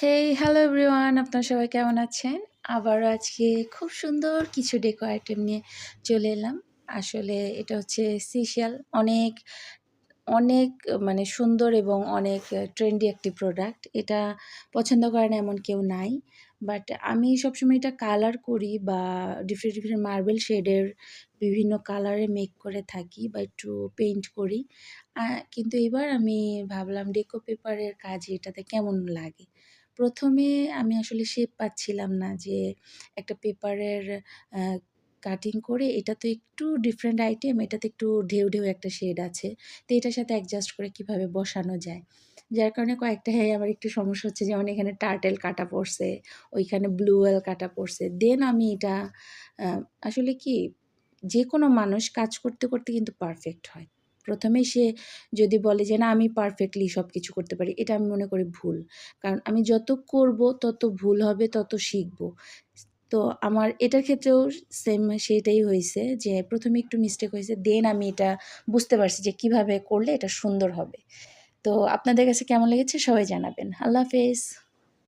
হেই, hello everyone, আপনারা সবাই কেমন আছেন? আবারও আজকে খুব সুন্দর কিছু ডেকো আইটেম নিয়ে চলে এলাম। আসলে এটা হচ্ছে সিশাল অনেক, অনেক মানে সুন্দর এবং অনেক ট্রেন্ডি একটি প্রোডাক্ট। এটা পছন্দ করে না এমন কেউ নাই। বাট আমি সবসময় এটা কালার করি বা ডিফারেন্ট, ডিফারেন্ট মার্বেল শেডের বিভিন্ন কালারে মেক করে থাকি বা একটু পেইন্ট করি। কিন্তু এবার আমি ভাবলাম ডেকো পেপারের কাজ এটাতে কেমন লাগে। ১ম এ আমি আসলে শেপ পাচ্ছিলাম না যে একটা পেপারের আ কাটিং করে এটা তো একটু ডিফারেন্ট আইটেম, এটাতে একটু ঢেউ, ঢেউ একটা শেড আছে। তো এটার সাথে অ্যাডজাস্ট করে কিভাবে বসানো যায়। যার কারণে কয়েকটা আমার একটু সমস্যা হচ্ছে, যেমন এখানে টার্টেল কাটা পড়ছে, ওইখানে ব্লু ওয়েল কাটা পড়ছে। দেন আমি এটা আ আসলে কি যেকোনো মানুষ কাজ করতে, করতে কিন্তু পারফেক্ট হয়। ১ম এই সে যদি বলে যে, "না আমি পারফেক্টলি সবকিছু করতে পারি", এটা আমি মনে করি ভুল। কারণ আমি যত করব তত ভুল হবে, তত শিখব। তো আমার এটার ক্ষেত্রেও সেম সেটাই হইছে যে ১ম এ একটু মিস্টেক হয়েছে। দেন আমি এটা বুঝতে পারছি যে কিভাবে করলে এটা সুন্দর হবে। তো আপনাদের কাছে কেমন লেগেছে সবাই জানাবেন। আল্লাহ হাফেজ।